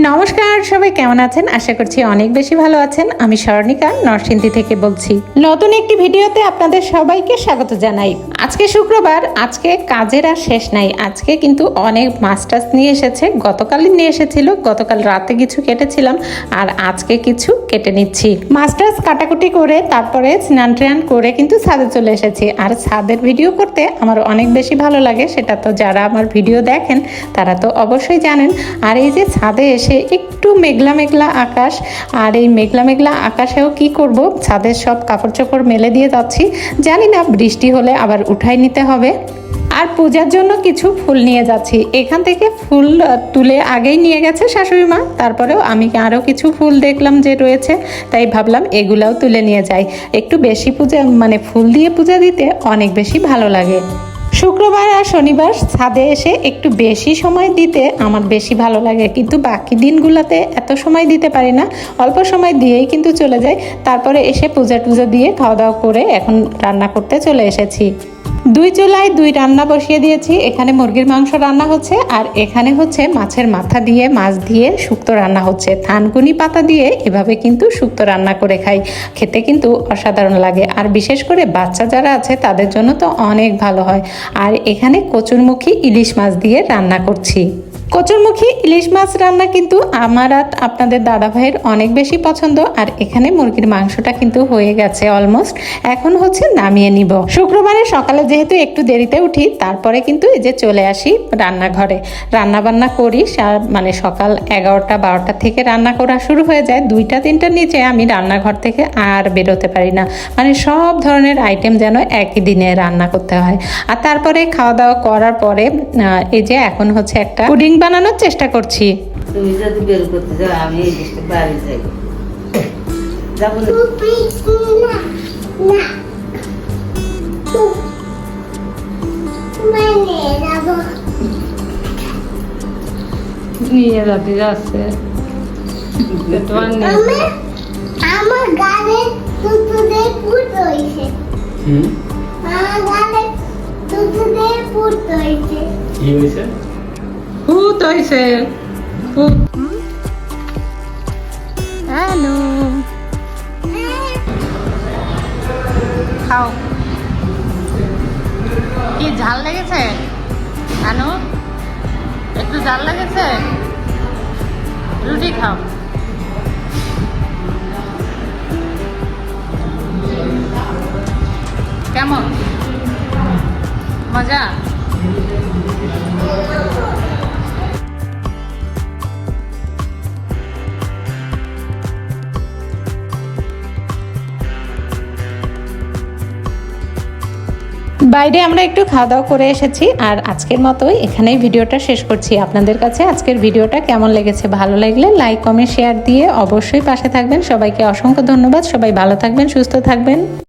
নমস্কার, সবাই কেমন আছেন? আশা করছি অনেক বেশি ভালো আছেন। আমি স্বর্ণিকা নরসিংদী থেকে বলছি। নতুন একটি ভিডিওতে আপনাদের সবাইকে স্বাগত জানাই। আজকে শুক্রবার, আজকে কাজের আর শেষ নাই। আজকে কিন্তু অনেক মাছ টাছ নিয়ে এসেছে। গতকালই নিয়ে এসেছিল, গতকাল রাতে কিছু কেটেছিলাম আর আজকে কিছু কেটে নিচ্ছি। মাছ টাছ কাটাকুটি করে তারপরে স্নান টান করে কিন্তু ছাদে চলে এসেছি। আর ছাদের ভিডিও করতে আমার অনেক বেশি ভালো লাগে, সেটা তো যারা আমার ভিডিও দেখেন তারা তো অবশ্যই জানেন। আর এই যে ছাদে এসে একটু মেঘলা মেঘলা আকাশ, আর এই মেঘলা মেঘলা আকাশেও কি করব, ছাদের সব কাপড় চোপড় মেলে দিয়ে যাচ্ছি। জানি না বৃষ্টি হলে আবার উঠাই নিতে হবে। আর পূজার জন্য কিছু ফুল নিয়ে যাচ্ছি। এখান থেকে ফুল তুলে আগেই নিয়ে গেছে শাশুড়ি মা, তারপরেও আমি আরও কিছু ফুল দেখলাম যে রয়েছে, তাই ভাবলাম এগুলাও তুলে নিয়ে যাই। একটু বেশি পূজা মানে ফুল দিয়ে পূজা দিতে অনেক বেশি ভালো লাগে। শুক্রবার আর শনিবার ছাদে এসে একটু বেশি সময় দিতে আমার বেশি ভালো লাগে, কিন্তু বাকি দিনগুলোতে এত সময় দিতে পারি না, অল্প সময় দিয়েই কিন্তু চলে যায়। তারপরে এসে পূজা টুজা দিয়ে খাওয়া দাওয়া করে এখন রান্না করতে চলে এসেছি। দুই চুলায় দুই রান্না বসিয়ে দিয়েছি। এখানে মুরগির মাংস রান্না হচ্ছে আর এখানে হচ্ছে মাছের মাথা দিয়ে মাছ দিয়ে শুক্তো রান্না হচ্ছে। থানকুনি পাতা দিয়ে এভাবে কিন্তু শুক্তো রান্না করে খাই, খেতে কিন্তু অসাধারণ লাগে। আর বিশেষ করে বাচ্চা যারা আছে তাদের জন্য তো অনেক ভালো হয়। আর এখানে কচুরমুখী ইলিশ মাছ দিয়ে রান্না করছি। কচুরমুখী ইলিশ মাছ রান্না কিন্তু আমার আর আপনাদের দাদা ভাইয়ের অনেক বেশি পছন্দ। আর এখানে মুরগির মাংসটা কিন্তু হয়ে গেছে অলমোস্ট, এখন হচ্ছে নামিয়ে নিব। শুক্রবারে সকালে যেহেতু একটু দেরিতে উঠি, তারপরে কিন্তু এই যে চলে আসি রান্নাঘরে, রান্না বান্না করি। মানে সকাল 11টা-12টা থেকে রান্না করা শুরু হয়ে যায়। 2টা-3টার নিচে আমি রান্নাঘর থেকে আর বেরোতে পারি না, মানে সব ধরনের আইটেম যেন একই দিনে রান্না করতে হয়। আর তারপরে খাওয়া দাওয়া করার পরে এই যে এখন হচ্ছে একটা পুডিং বানানোর চেষ্টা করছি। তুমি যদি বের করতে যাও আমি এই দেশে বাড়ি যাই যাবো নিয়ে যাতে যাচ্ছে আমার গালে তুতুদের পুত হইছে। আমার গালে তুতুদের পুত হইছে। কি হয়েছে? ভূত হয়েছে ভূত। হ্যালো, খাও। কি ঝাল লেগেছে? আনো, একটু ঝাল লেগেছে? রুটি খাও। কেমন মজা? বাইরে আমরা একটু খাওয়া দাওয়া করে এসেছি। আর আজকের মতোই এখানেই ভিডিওটা শেষ করছি। আপনাদের কাছে আজকের ভিডিওটা কেমন লেগেছে? ভালো লাগলে লাইক কমেন্ট শেয়ার দিয়ে অবশ্যই পাশে থাকবেন। সবাইকে অসংখ্য ধন্যবাদ। সবাই ভালো থাকবেন, সুস্থ থাকবেন।